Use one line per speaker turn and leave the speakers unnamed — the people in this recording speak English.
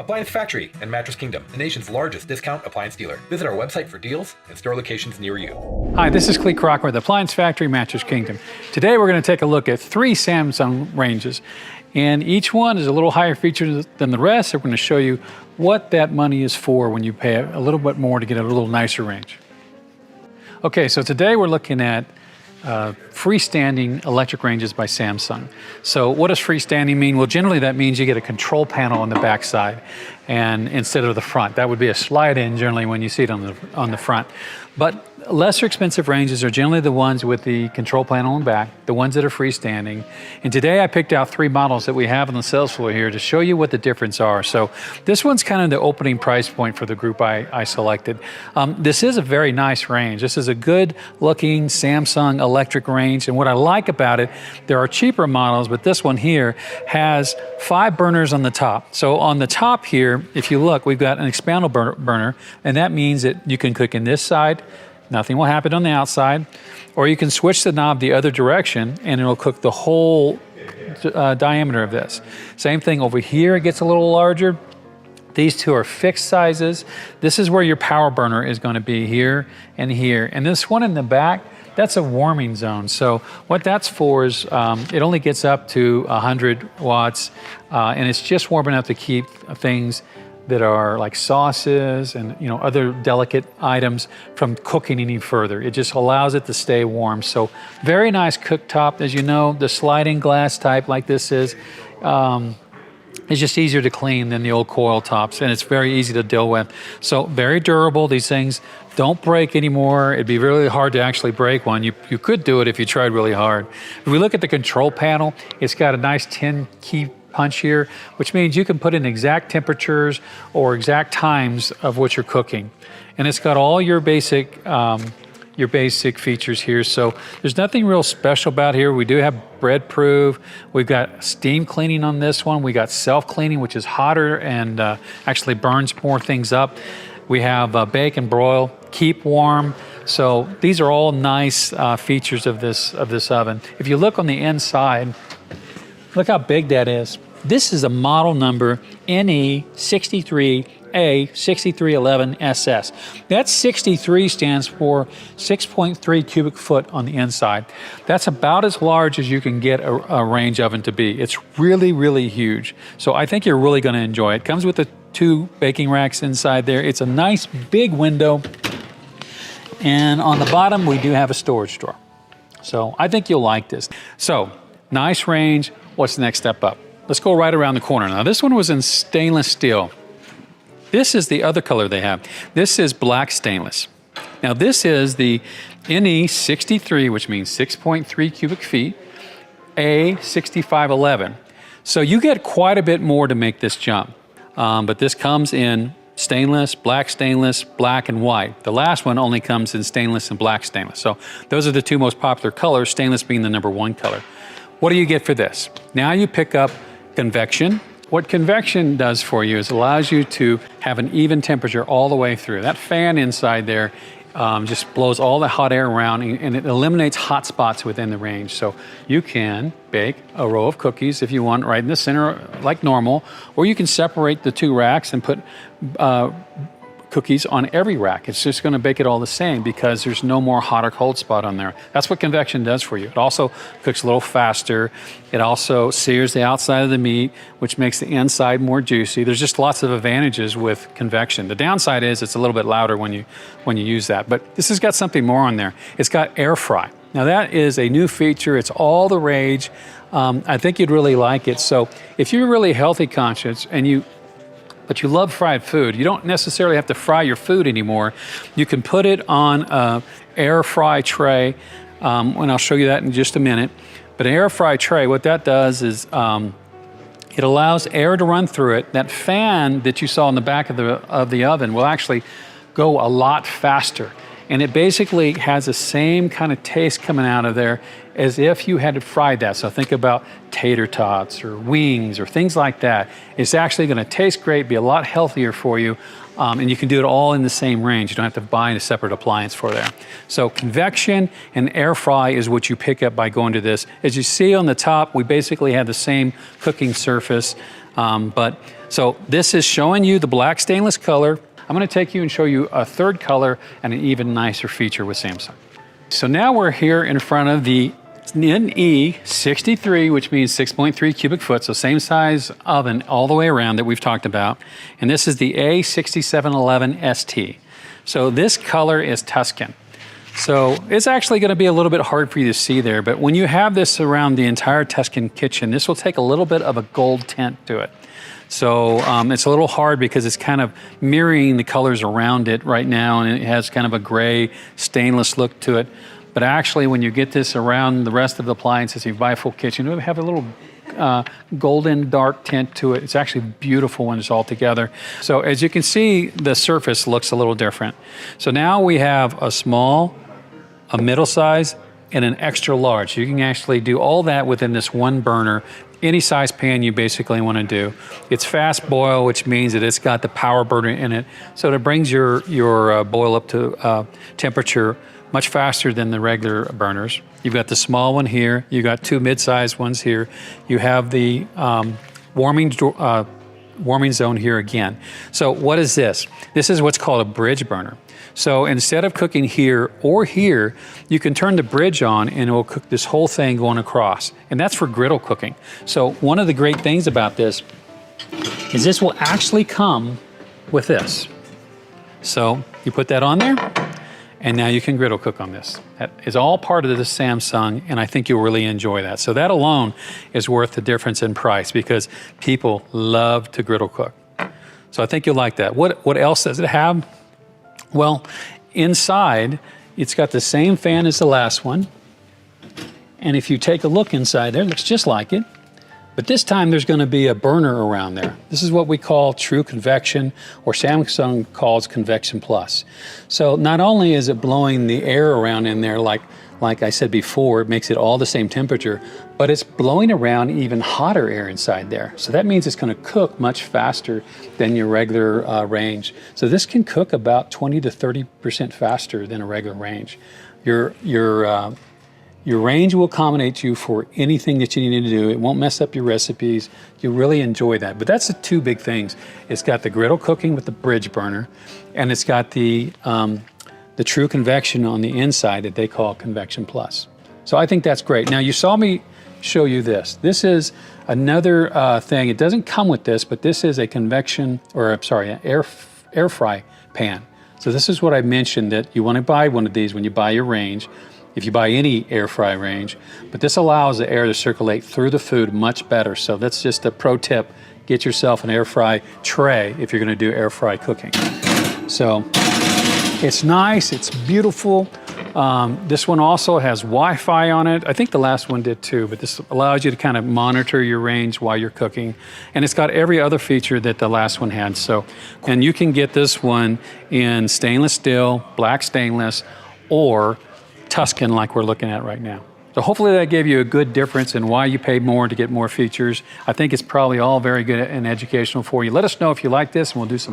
Appliance Factory and Mattress Kingdom, the nation's largest discount appliance dealer. Visit our website for deals and store locations near you.
Hi, this is Clee Crocker with Appliance Factory, Mattress Kingdom. Today we're going to take a look at 3 Samsung ranges, and each one is a little higher featured than the rest. So we're going to show you what that money is for when you pay a little bit more to get a little nicer range. Okay, so today we're looking at freestanding electric ranges by Samsung. So what does freestanding mean? Well, generally that means you get a control panel on the back side and instead of the front. That would be a slide-in generally when you see it on the front. But lesser expensive ranges are generally the ones with the control panel on the back, the ones that are freestanding. And today I picked out 3 models that we have on the sales floor here to show you what the difference are. So this one's kind of the opening price point for the group I selected. This is a very nice range. This is a good looking Samsung electric range. And what I like about it, there are cheaper models, but this one here has 5 burners on the top. So on the top here, if you look, we've got an expandable burner, and that means that you can cook in this side, nothing will happen on the outside, or you can switch the knob the other direction and it'll cook the whole diameter of this. Same thing over here, it gets a little larger. These 2 are fixed sizes. This is where your power burner is going to be, here and here. And this one in the back, that's a warming zone. So what that's for is it only gets up to 100 watts and it's just warm enough to keep things that are like sauces and other delicate items from cooking any further. It just allows it to stay warm. So very nice cooktop. As you know, the sliding glass type like this is just easier to clean than the old coil tops, and it's very easy to deal with. So very durable. These things don't break anymore. It'd be really hard to actually break one. You could do it if you tried really hard. If we look at the control panel, it's got a nice 10 key punch here, which means you can put in exact temperatures or exact times of what you're cooking. And it's got all your basic features here. So there's nothing real special about here. We do have bread proof. We've got steam cleaning on this one. We got self cleaning, which is hotter and actually burns more things up. We have bake and broil, keep warm. So these are all nice features of this oven. If you look on the inside, look how big that is. This is a model number NE63A6311SS. That 63 stands for 6.3 cubic foot on the inside. That's about as large as you can get a range oven to be. It's really, really huge. So I think you're really going to enjoy it. Comes with the 2 baking racks inside there. It's a nice big window. And on the bottom, we do have a storage drawer. So I think you'll like this. So nice range. What's the next step up? Let's go right around the corner. Now this one was in stainless steel. This is the other color they have. This is black stainless. Now this is the NE63, which means 6.3 cubic feet, A6511. So you get quite a bit more to make this jump. But this comes in stainless, black, and white. The last one only comes in stainless and black stainless. So those are the 2 most popular colors, stainless being the #1 color. What do you get for this? Now you pick up convection. What convection does for you is allows you to have an even temperature all the way through. That fan inside there just blows all the hot air around and it eliminates hot spots within the range. So you can bake a row of cookies if you want right in the center like normal, or you can separate the 2 racks and put cookies on every rack. It's just going to bake it all the same because there's no more hot or cold spot on there. That's what convection does for you. It also cooks a little faster. It also sears the outside of the meat, which makes the inside more juicy. There's just lots of advantages with convection. The downside is it's a little bit louder when you use that, but this has got something more on there. It's got air fry. Now that is a new feature. It's all the rage. I think you'd really like it. So if you're really healthy conscious but you love fried food, you don't necessarily have to fry your food anymore. You can put it on an air fry tray, and I'll show you that in just a minute. But an air fry tray, what that does is it allows air to run through it. That fan that you saw in the back of the oven will actually go a lot faster. And it basically has the same kind of taste coming out of there as if you had fried that. So think about tater tots or wings or things like that. It's actually going to taste great, be a lot healthier for you, and you can do it all in the same range. You don't have to buy a separate appliance for that. So convection and air fry is what you pick up by going to this. As you see on the top, we basically have the same cooking surface, but So this is showing you the black stainless color. I'm going to take you and show you a third color and an even nicer feature with Samsung. So now we're here in front of the NE63, which means 6.3 cubic foot, so same size oven all the way around that we've talked about. And this is the A6711ST. So this color is Tuscan. So it's actually going to be a little bit hard for you to see there, but when you have this around the entire Tuscan kitchen, this will take a little bit of a gold tint to it. So it's a little hard because it's kind of mirroring the colors around it right now, and it has kind of a gray stainless look to it. But actually, when you get this around the rest of the appliances, you buy a full kitchen, it'll have a little golden dark tint to it. It's actually beautiful when it's all together. So as you can see, the surface looks a little different. So now we have a small, a middle size, and an extra large. You can actually do all that within this one burner. Any size pan you basically want to do. It's fast boil, which means that it's got the power burner in it. So it brings your boil up to temperature much faster than the regular burners. You've got the small one here. You've got two mid-sized ones here. You have the warming zone here again. So what is this? This is what's called a bridge burner. So instead of cooking here or here, you can turn the bridge on and it will cook this whole thing going across. And that's for griddle cooking. So one of the great things about this is this will actually come with this. So you put that on there, and now you can griddle cook on this. That is all part of the Samsung, and I think you'll really enjoy that. So that alone is worth the difference in price because people love to griddle cook. So I think you'll like that. What else does it have? Well, inside, it's got the same fan as the last one. And if you take a look inside there, it looks just like it. But this time there's going to be a burner around there. This is what we call true convection, or Samsung calls convection plus. So not only is it blowing the air around in there like I said before, it makes it all the same temperature, but it's blowing around even hotter air inside there. So that means it's going to cook much faster than your regular range. So this can cook about 20 to 30% faster than a regular range. Your range will accommodate you for anything that you need to do. It won't mess up your recipes. You'll really enjoy that. But that's the two big things. It's got the griddle cooking with the bridge burner, and it's got the true convection on the inside that they call Convection Plus. So I think that's great. Now you saw me show you this. This is another thing. It doesn't come with this, but this is a convection, or I'm sorry, an air fry pan. So this is what I mentioned, that you want to buy one of these when you buy your range, if you buy any air fry range, but this allows the air to circulate through the food much better. So that's just a pro tip. Get yourself an air fry tray if you're going to do air fry cooking. So it's nice, it's beautiful. This one also has Wi-Fi on it. I think the last one did too, but this allows you to kind of monitor your range while you're cooking. And it's got every other feature that the last one had. So, and you can get this one in stainless steel, black stainless, or Tuscan like we're looking at right now. So hopefully that gave you a good difference in why you pay more to get more features. I think it's probably all very good and educational for you. Let us know if you like this, and we'll do some more.